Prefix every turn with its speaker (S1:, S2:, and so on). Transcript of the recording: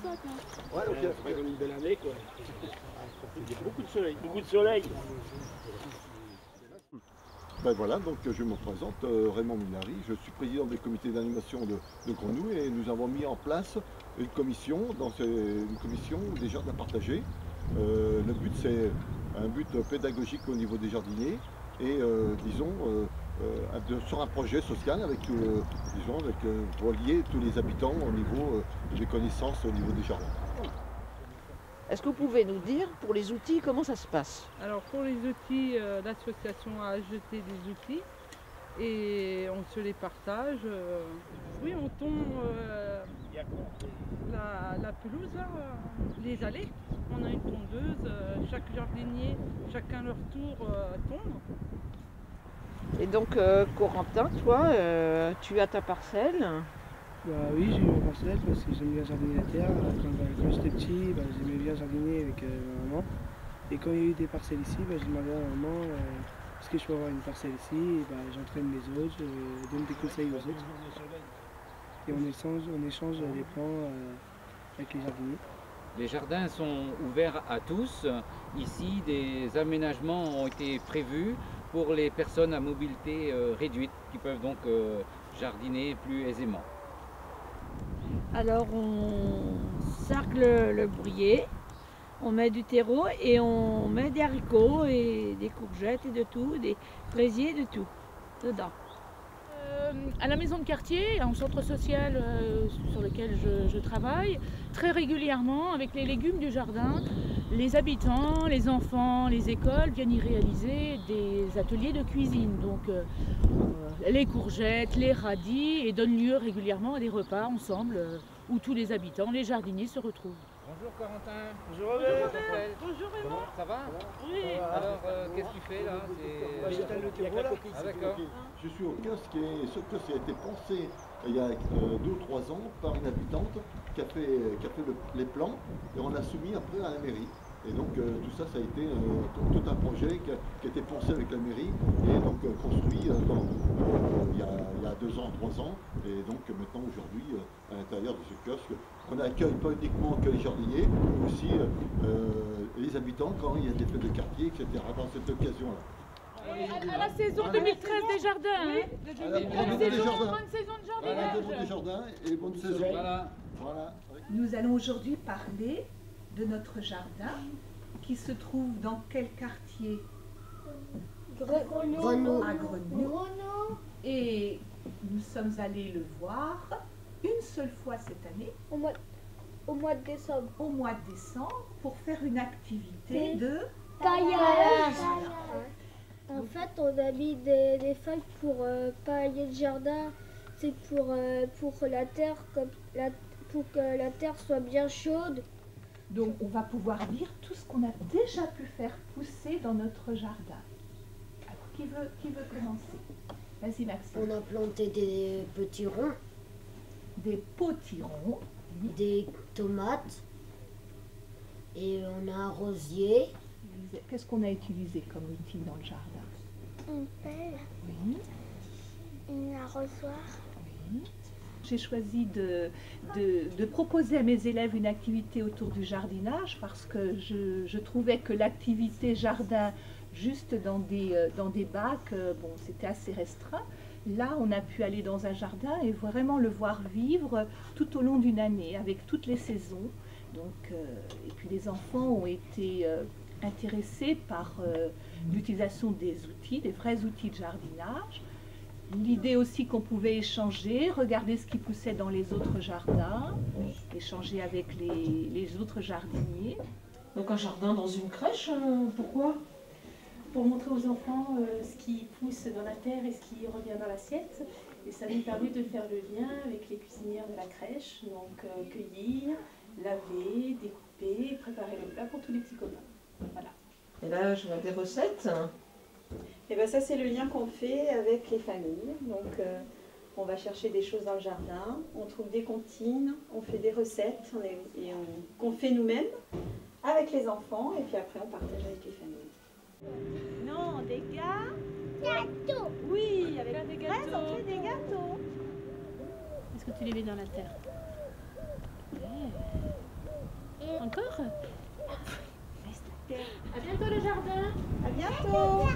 S1: Ouais, ok.
S2: Ça fait comme une belle année, quoi. Il y a beaucoup de soleil. Beaucoup de soleil.
S1: Ben voilà, donc je me présente, Raymond Minary, je suis président des comités d'animation de Grenouille et nous avons mis en place une commission, une commission des jardins partagés. Le but c'est un but pédagogique au niveau des jardiniers et disons sur un projet social avec, pour lier tous les habitants au niveau des connaissances au niveau des jardins.
S3: Est-ce que vous pouvez nous dire, pour les outils, comment ça se passe?
S4: Alors pour les outils, l'association a acheté des outils et on se les partage. Oui, on tombe la pelouse, là, les allées. On a une tondeuse, chaque jardinier, chacun leur tour tombe.
S3: Et donc, Corentin, toi, tu as ta parcelle.
S5: Bah oui, j'ai eu ma parcelle parce que j'aime bien jardiner la terre. Quand j'étais petit, j'aimais bien jardiner avec ma maman. Et quand il y a eu des parcelles ici, j'ai demandé à ma maman est-ce que je peux avoir une parcelle ici, et j'entraîne les autres, je donne des conseils aux autres. Et on échange les plans avec les jardiniers.
S6: Les jardins sont ouverts à tous. Ici, des aménagements ont été prévus pour les personnes à mobilité réduite qui peuvent donc jardiner plus aisément.
S7: Alors on sarcle le bruyer, on met du terreau et on met des haricots et des courgettes et de tout, des fraisiers, de tout dedans.
S8: À la maison de quartier, un centre social sur lequel je travaille, très régulièrement avec les légumes du jardin, les habitants, les enfants, les écoles viennent y réaliser des ateliers de cuisine. Donc les courgettes, les radis, et donnent lieu régulièrement à des repas ensemble où tous les habitants, les jardiniers se retrouvent.
S6: Bonjour Corentin.
S2: Bonjour Robert.
S4: Bonjour Raymond.
S6: Ça va?
S4: Oui.
S6: Alors qu'est-ce que tu fais là?
S5: J'étale le terreau là.
S6: Ah d'accord.
S1: Je suis au kiosque et ce kiosque a été pensé il y a 2 ou 3 ans par une habitante qui a fait les plans et on l'a soumis après à la mairie. Et donc tout ça, ça a été tout un projet qui a été pensé avec la mairie et donc construit il y a 2 ans, 3 ans. Et donc maintenant aujourd'hui, à l'intérieur de ce kiosque, on n'accueille pas uniquement que les jardiniers, mais aussi les habitants quand il y a des fêtes de quartier, etc. dans cette occasion-là.
S8: À la saison 2013 des jardins, hein. Bonne saison de jardinage.
S1: Bonne des jardins et bonne saison. Voilà.
S9: Nous allons aujourd'hui parler de notre jardin qui se trouve dans quel quartier?
S10: Grenouille.
S9: À Grenouille. Et nous sommes allés le voir une seule fois cette année.
S10: Au mois de décembre.
S9: Au mois de décembre pour faire une activité de
S10: Paillage. En fait, on a mis des feuilles pour pailler le jardin. C'est pour la terre, pour que la terre soit bien chaude.
S9: Donc on va pouvoir lire tout ce qu'on a déjà pu faire pousser dans notre jardin. Alors qui veut commencer? Vas-y Maxime.
S10: On a planté des petits ronds,
S9: Des potirons.
S10: des tomates et on a un rosier.
S9: Qu'est-ce qu'on a utilisé comme outil dans le jardin?
S10: Une pelle,
S9: Oui.
S10: un arrosoir.
S9: Oui. J'ai choisi de proposer à mes élèves une activité autour du jardinage parce que je trouvais que l'activité jardin juste dans des bacs, c'était assez restreint. Là, on a pu aller dans un jardin et vraiment le voir vivre tout au long d'une année avec toutes les saisons. Donc, et puis les enfants ont été intéressés par l'utilisation des outils, des vrais outils de jardinage. L'idée aussi qu'on pouvait échanger, regarder ce qui poussait dans les autres jardins, échanger avec les autres jardiniers.
S8: Donc un jardin dans une crèche, pourquoi? Pour montrer aux enfants ce qui pousse dans la terre et ce qui revient dans l'assiette. Et ça nous permet de faire le lien avec les cuisinières de la crèche, donc cueillir, laver, découper, préparer le plat pour tous les petits copains. Voilà.
S3: Et là, je vois des recettes.
S11: Et bien ça c'est le lien qu'on fait avec les familles. Donc on va chercher des choses dans le jardin, on trouve des comptines, on fait des recettes qu'on fait nous-mêmes avec les enfants et puis après on partage avec les familles.
S9: Non, des
S10: Gâteau.
S9: Oui, avec des gâteaux. On fait des gâteaux.
S8: Est-ce que tu les mets dans la terre? Encore? À bientôt le jardin.
S11: À bientôt.